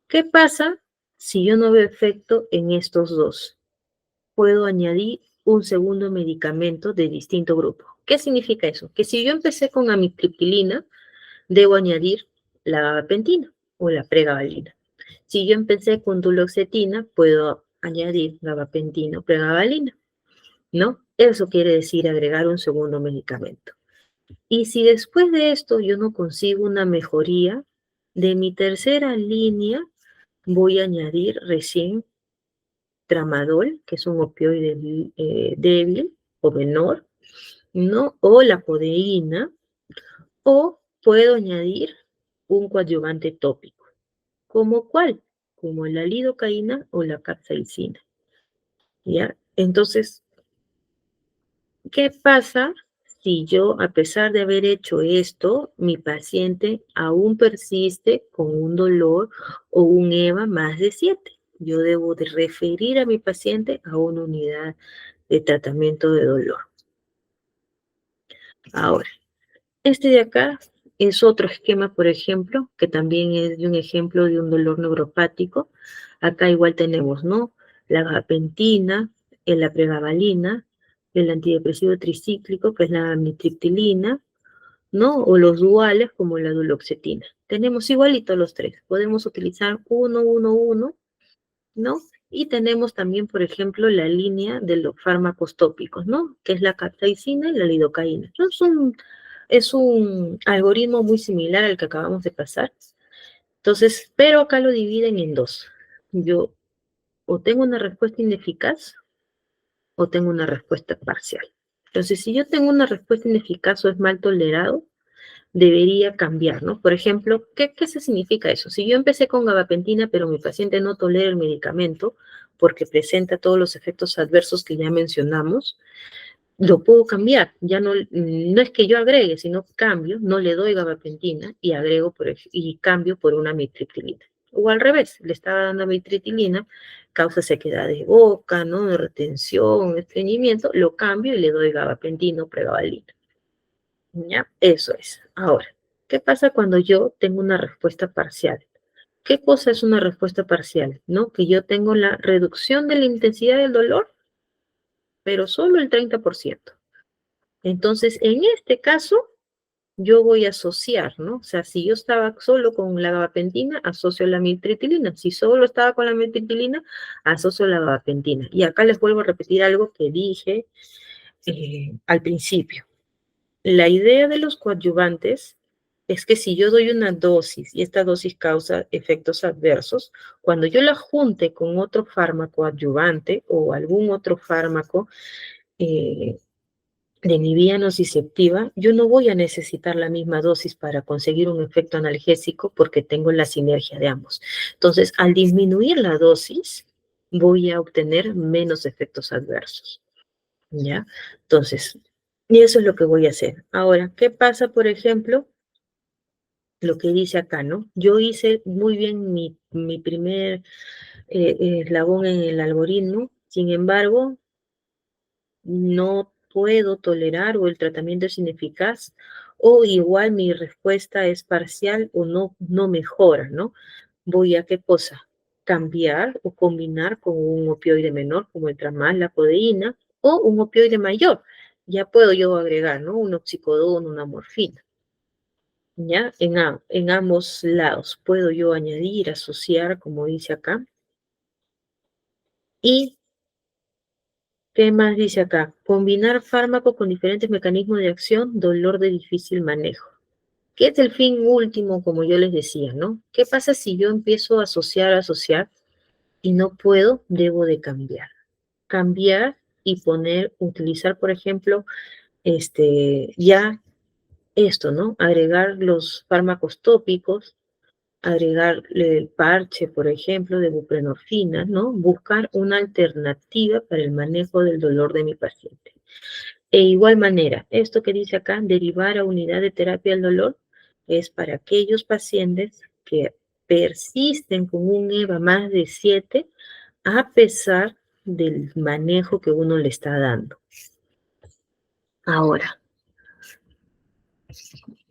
¿Qué pasa si yo no veo efecto en estos dos? Puedo añadir un segundo medicamento de distinto grupo. ¿Qué significa eso? Que si yo empecé con amitriptilina, debo añadir la gabapentina o la pregabalina. Si yo empecé con duloxetina, puedo añadir gabapentina o pregabalina, ¿no? Eso quiere decir agregar un segundo medicamento. Y si después de esto yo no consigo una mejoría, de mi tercera línea voy a añadir recién tramadol, que es un opioide débil o menor, ¿no? O la codeína, o puedo añadir un coadyuvante tópico. ¿Como cuál? Como la lidocaína o la capsaicina, ¿ya? Entonces, ¿qué pasa si yo, a pesar de haber hecho esto, mi paciente aún persiste con un dolor o un EVA más de 7? Yo debo de referir a mi paciente a una unidad de tratamiento de dolor. Ahora, este de acá es otro esquema, por ejemplo, que también es de un ejemplo de un dolor neuropático. Acá igual tenemos, ¿no? La gabapentina, la pregabalina, el antidepresivo tricíclico, que es la amitriptilina, ¿no? O los duales como la duloxetina. Tenemos igualito los tres. Podemos utilizar uno, ¿no? Y tenemos también, por ejemplo, la línea de los fármacos tópicos, ¿no? Que es la capsaicina y la lidocaína. Es un algoritmo muy similar al que acabamos de pasar. Entonces, pero acá lo dividen en dos. Yo o tengo una respuesta ineficaz o tengo una respuesta parcial. Entonces, si yo tengo una respuesta ineficaz o es mal tolerado, debería cambiar, ¿no? Por ejemplo, ¿qué se significa eso? Si yo empecé con gabapentina, pero mi paciente no tolera el medicamento porque presenta todos los efectos adversos que ya mencionamos, lo puedo cambiar. Ya no es que yo agregue, sino cambio, no le doy gabapentina y agrego y cambio por una mitriptilina. O al revés, le estaba dando mitriptilina, causa sequedad de boca, ¿no? Retención, estreñimiento, lo cambio y le doy gabapentina o pregabalina. ¿Ya? Eso es. Ahora, ¿qué pasa cuando yo tengo una respuesta parcial? ¿Qué cosa es una respuesta parcial? ¿No? Que yo tengo la reducción de la intensidad del dolor, pero solo el 30%. Entonces, en este caso, yo voy a asociar, ¿no? O sea, si yo estaba solo con la gabapentina, asocio la mitriptilina. Si solo estaba con la mitriptilina, asocio la gabapentina. Y acá les vuelvo a repetir algo que dije al principio. La idea de los coadyuvantes es que si yo doy una dosis y esta dosis causa efectos adversos, cuando yo la junte con otro fármaco adyuvante o algún otro fármaco eh, de mi vía nociceptiva, yo no voy a necesitar la misma dosis para conseguir un efecto analgésico porque tengo la sinergia de ambos. Entonces, al disminuir la dosis, voy a obtener menos efectos adversos. ¿Ya? Entonces, y eso es lo que voy a hacer. Ahora, ¿qué pasa, por ejemplo? Lo que dice acá, ¿no? Yo hice muy bien mi primer eslabón en el algoritmo, sin embargo, no puedo tolerar o el tratamiento es ineficaz o igual mi respuesta es parcial o no mejora, ¿no? Voy a qué cosa? Cambiar o combinar con un opioide menor como el tramal, la codeína o un opioide mayor. Ya puedo yo agregar, ¿no? Un oxicodona, una morfina. ¿Ya? En ambos lados puedo yo añadir, asociar, como dice acá, y ¿Qué más dice acá? Combinar fármacos con diferentes mecanismos de acción, dolor de difícil manejo. ¿Qué es el fin último, como yo les decía, ¿no? ¿Qué pasa si yo empiezo a asociar y no puedo? Debo de cambiar. Cambiar y utilizar, por ejemplo, ya esto, ¿no? Agregar los fármacos tópicos, agregar el parche, por ejemplo, de buprenorfina, ¿no? Buscar una alternativa para el manejo del dolor de mi paciente. E igual manera, esto que dice acá, derivar a unidad de terapia del dolor, es para aquellos pacientes que persisten con un EVA más de 7 a pesar del manejo que uno le está dando. Ahora,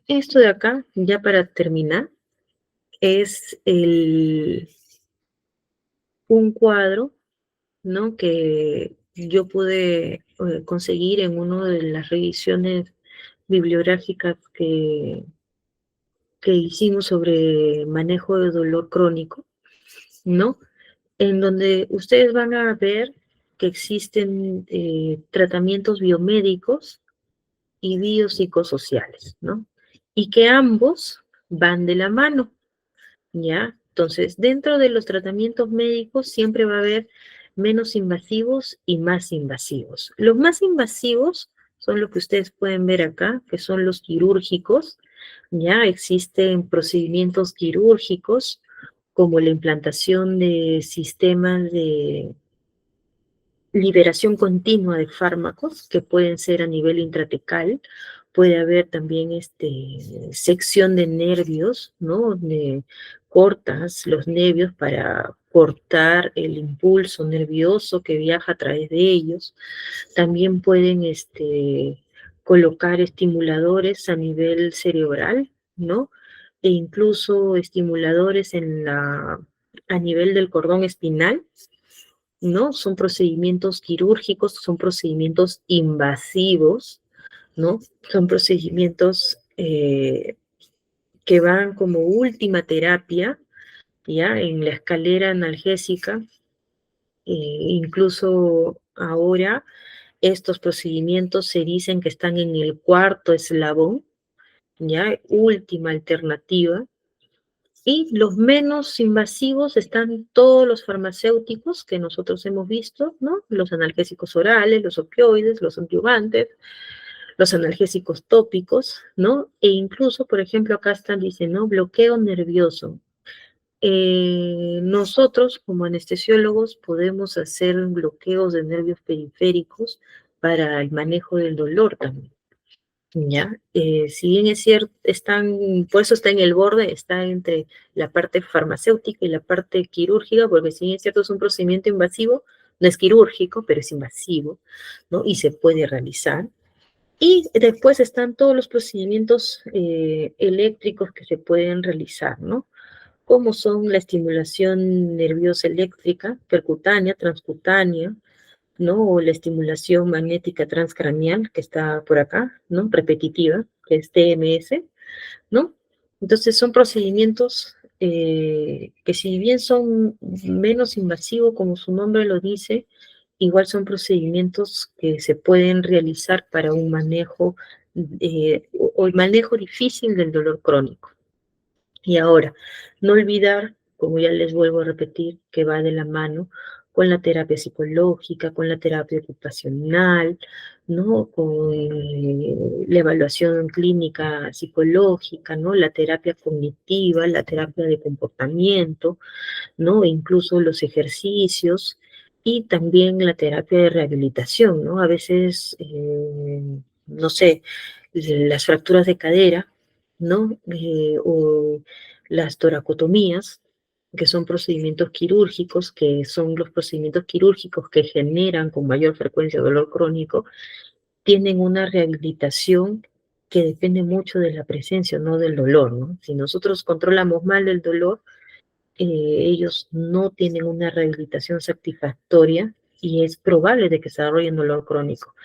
esto de acá, ya para terminar, es un cuadro, ¿no? Que yo pude conseguir en una de las revisiones bibliográficas que hicimos sobre manejo de dolor crónico, ¿no? En donde ustedes van a ver que existen tratamientos biomédicos y biopsicosociales, ¿no? Y que ambos van de la mano, ¿ya? Entonces, dentro de los tratamientos médicos siempre va a haber menos invasivos y más invasivos. Los más invasivos son los que ustedes pueden ver acá, que son los quirúrgicos, ¿ya? Existen procedimientos quirúrgicos como la implantación de sistemas de liberación continua de fármacos que pueden ser a nivel intratecal, puede haber también sección de nervios, ¿no? Cortas los nervios para cortar el impulso nervioso que viaja a través de ellos. También pueden colocar estimuladores a nivel cerebral, ¿no? E incluso estimuladores a nivel del cordón espinal, ¿no? Son procedimientos quirúrgicos, son procedimientos invasivos, ¿no? Son procedimientos que van como última terapia, ¿ya? En la escalera analgésica, incluso ahora estos procedimientos se dicen que están en el cuarto eslabón, ¿ya? Última alternativa. Y los menos invasivos están todos los farmacéuticos que nosotros hemos visto, ¿no? Los analgésicos orales, los opioides, los antiuvantes, los analgésicos tópicos, ¿no? E incluso, por ejemplo, acá están, dice, ¿no? Bloqueo nervioso. Nosotros, como anestesiólogos, podemos hacer bloqueos de nervios periféricos para el manejo del dolor también. ¿Ya? Si bien es cierto, por eso está en el borde, está entre la parte farmacéutica y la parte quirúrgica, porque si bien es cierto es un procedimiento invasivo, no es quirúrgico, pero es invasivo, ¿no? Y se puede realizar. Y después están todos los procedimientos eléctricos que se pueden realizar, ¿no? Como son la estimulación nerviosa eléctrica, percutánea, transcutánea, ¿no? O la estimulación magnética transcraneal, que está por acá, ¿no? Repetitiva, que es TMS, ¿no? Entonces son procedimientos que si bien son menos invasivos, como su nombre lo dice, igual son procedimientos que se pueden realizar para un manejo o el manejo difícil del dolor crónico. Y ahora, no olvidar, como ya les vuelvo a repetir, que va de la mano con la terapia psicológica, con la terapia ocupacional, ¿no? Con la evaluación clínica psicológica, ¿no? La terapia cognitiva, la terapia de comportamiento, ¿no? E incluso los ejercicios y también la terapia de rehabilitación, ¿no? A veces, no sé, las fracturas de cadera, ¿no? O las toracotomías, que son procedimientos quirúrgicos, que son los procedimientos quirúrgicos que generan con mayor frecuencia dolor crónico, tienen una rehabilitación que depende mucho de la presencia, no del dolor, ¿no? Si nosotros controlamos mal el dolor, ellos no tienen una rehabilitación satisfactoria y es probable de que se desarrollen dolor crónico.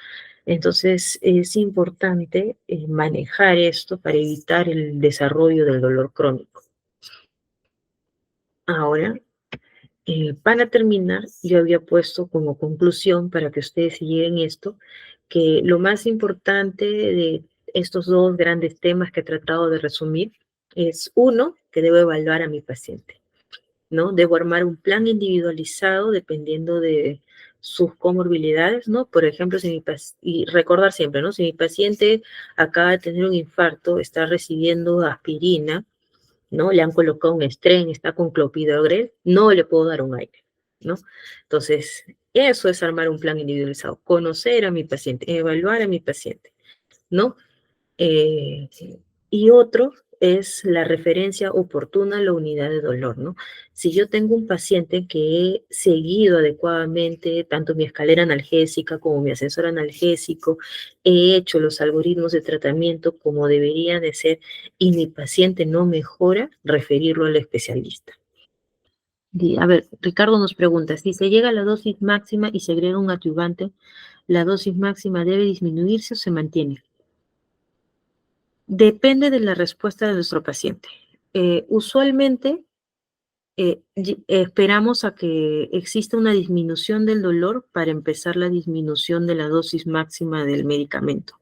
Entonces es importante manejar esto para evitar el desarrollo del dolor crónico. Ahora, Para terminar, yo había puesto como conclusión para que ustedes siguieran esto, que lo más importante de estos dos grandes temas que he tratado de resumir es uno, que debo evaluar a mi paciente, ¿no? Debo armar un plan individualizado dependiendo de sus comorbilidades, ¿no? Por ejemplo, y recordar siempre, ¿no? Si mi paciente acaba de tener un infarto, está recibiendo aspirina, ¿no? Le han colocado un estren, está con clopidogrel, no le puedo dar un aire, ¿no? Entonces, eso es armar un plan individualizado, conocer a mi paciente, evaluar a mi paciente, ¿no? Eh, y otro es la referencia oportuna a la unidad de dolor, ¿no? Si yo tengo un paciente que he seguido adecuadamente tanto mi escalera analgésica como mi ascensor analgésico, he hecho los algoritmos de tratamiento como deberían de ser y mi paciente no mejora, referirlo al especialista. A ver, Ricardo nos pregunta, si se llega a la dosis máxima y se agrega un adyuvante, ¿la dosis máxima debe disminuirse o se mantiene? Depende de la respuesta de nuestro paciente. Usualmente esperamos a que exista una disminución del dolor para empezar la disminución de la dosis máxima del medicamento,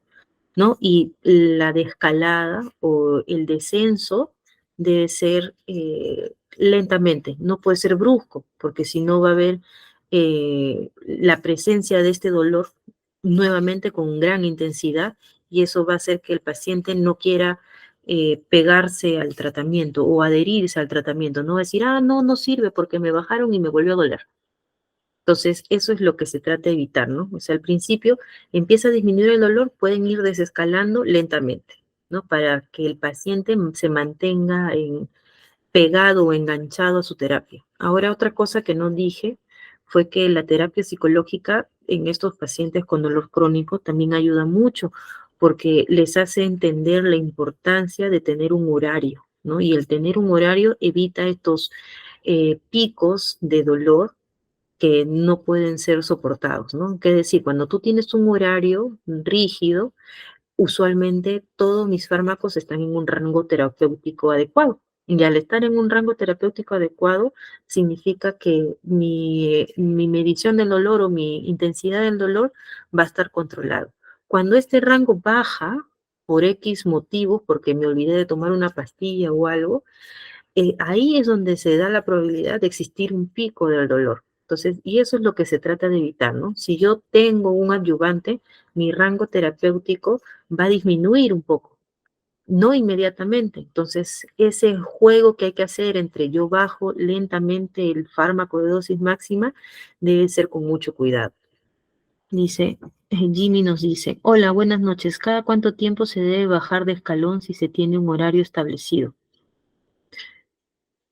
¿no? Y la descalada o el descenso debe ser lentamente, no puede ser brusco, porque si no va a haber la presencia de este dolor nuevamente con gran intensidad y eso va a hacer que el paciente no quiera pegarse al tratamiento o adherirse al tratamiento, no va a decir, ah, no, no sirve porque me bajaron y me volvió a doler. Entonces, eso es lo que se trata de evitar, ¿no? O sea, al principio empieza a disminuir el dolor, pueden ir desescalando lentamente, ¿no? Para que el paciente se mantenga pegado o enganchado a su terapia. Ahora, otra cosa que no dije fue que la terapia psicológica en estos pacientes con dolor crónico también ayuda mucho porque les hace entender la importancia de tener un horario, ¿no? Y el tener un horario evita estos picos de dolor que no pueden ser soportados, ¿no? Que decir, cuando tú tienes un horario rígido, usualmente todos mis fármacos están en un rango terapéutico adecuado. Y al estar en un rango terapéutico adecuado, significa que mi medición del dolor o mi intensidad del dolor va a estar controlado. Cuando este rango baja por X motivo, porque me olvidé de tomar una pastilla o algo, ahí es donde se da la probabilidad de existir un pico del dolor. Entonces, y eso es lo que se trata de evitar, ¿no? Si yo tengo un adyuvante, mi rango terapéutico va a disminuir un poco, no inmediatamente. Entonces, ese juego que hay que hacer entre yo bajo lentamente el fármaco de dosis máxima debe ser con mucho cuidado. Dice, Jimmy nos dice, hola, buenas noches. ¿Cada cuánto tiempo se debe bajar de escalón si se tiene un horario establecido?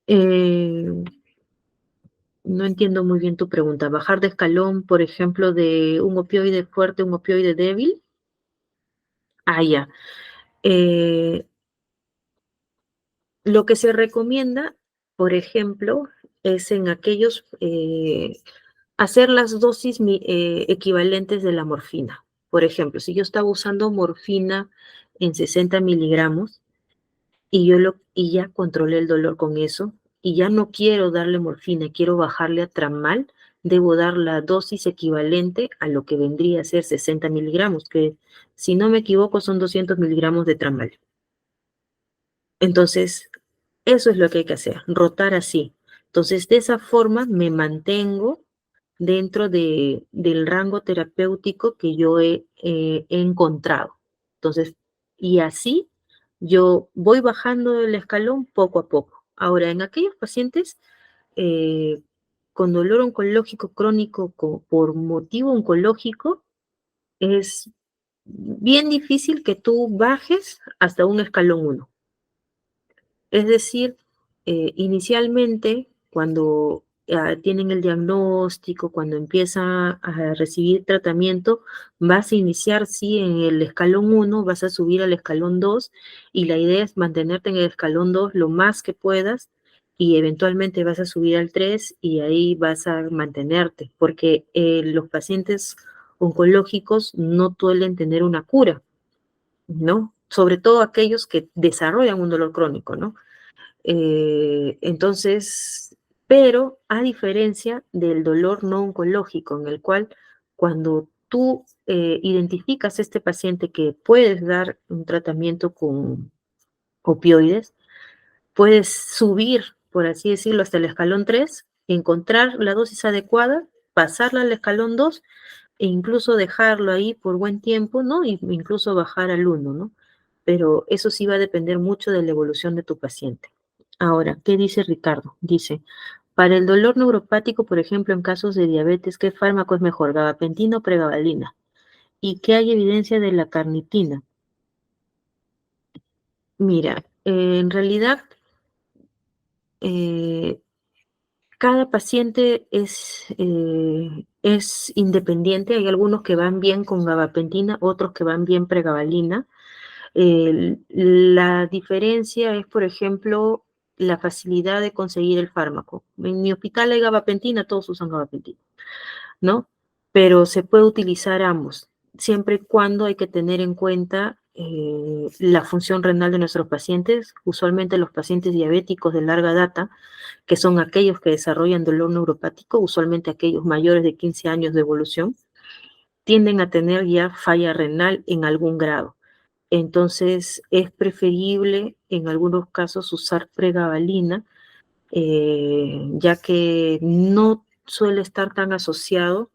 Eh, No entiendo muy bien tu pregunta. ¿Bajar de escalón, por ejemplo, de un opioide fuerte a un opioide débil? Ah, ya. Eh, lo que se recomienda, por ejemplo, es en aquellos, hacer las dosis equivalentes de la morfina. Por ejemplo, si yo estaba usando morfina en 60 miligramos, y ya controlé el dolor con eso, y ya no quiero darle morfina, quiero bajarle a tramal, debo dar la dosis equivalente a lo que vendría a ser 60 miligramos, que si no me equivoco son 200 miligramos de tramal. Entonces, eso es lo que hay que hacer, rotar así. Entonces, de esa forma me mantengo dentro del rango terapéutico que yo he encontrado. Entonces, y así yo voy bajando el escalón poco a poco. Ahora, en aquellos pacientes eh, con dolor oncológico crónico por motivo oncológico, es bien difícil que tú bajes hasta un escalón 1. Es decir, inicialmente, cuando tienen el diagnóstico, cuando empieza a recibir tratamiento, vas a iniciar, sí, en el escalón 1, vas a subir al escalón 2 y la idea es mantenerte en el escalón 2 lo más que puedas y eventualmente vas a subir al 3 y ahí vas a mantenerte, porque los pacientes oncológicos no suelen tener una cura, ¿no? Sobre todo aquellos que desarrollan un dolor crónico, ¿no? Entonces, pero a diferencia del dolor no oncológico, en el cual cuando tú identificas a este paciente que puedes dar un tratamiento con opioides, puedes subir, por así decirlo, hasta el escalón 3, encontrar la dosis adecuada, pasarla al escalón 2 e incluso dejarlo ahí por buen tiempo, ¿no? Y incluso bajar al 1, ¿no? Pero eso sí va a depender mucho de la evolución de tu paciente. Ahora, ¿qué dice Ricardo? Dice, para el dolor neuropático, por ejemplo, en casos de diabetes, ¿qué fármaco es mejor, gabapentina o pregabalina? ¿Y qué hay evidencia de la carnitina? Mira, en realidad, eh, cada paciente es independiente. Hay algunos que van bien con gabapentina, otros que van bien pregabalina. La diferencia es, por ejemplo, la facilidad de conseguir el fármaco. En mi hospital hay gabapentina, todos usan gabapentina, ¿no? Pero se puede utilizar ambos, siempre y cuando hay que tener en cuenta la función renal de nuestros pacientes. Usualmente los pacientes diabéticos de larga data, que son aquellos que desarrollan dolor neuropático, usualmente aquellos mayores de 15 años de evolución, tienden a tener ya falla renal en algún grado. Entonces es preferible en algunos casos usar pregabalina, ya que no suele estar tan asociado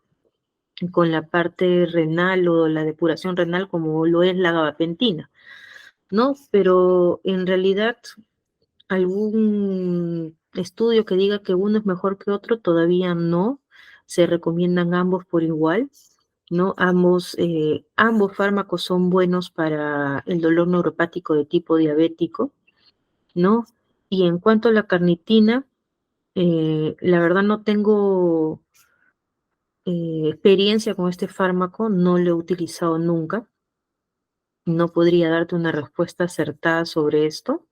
con la parte renal o la depuración renal como lo es la gabapentina, ¿no? Pero en realidad algún estudio que diga que uno es mejor que otro todavía no. Se recomiendan ambos por igual, ¿no? Ambos fármacos son buenos para el dolor neuropático de tipo diabético, ¿no? Y en cuanto a la carnitina, la verdad no tengo experiencia con este fármaco, no lo he utilizado nunca, no podría darte una respuesta acertada sobre esto,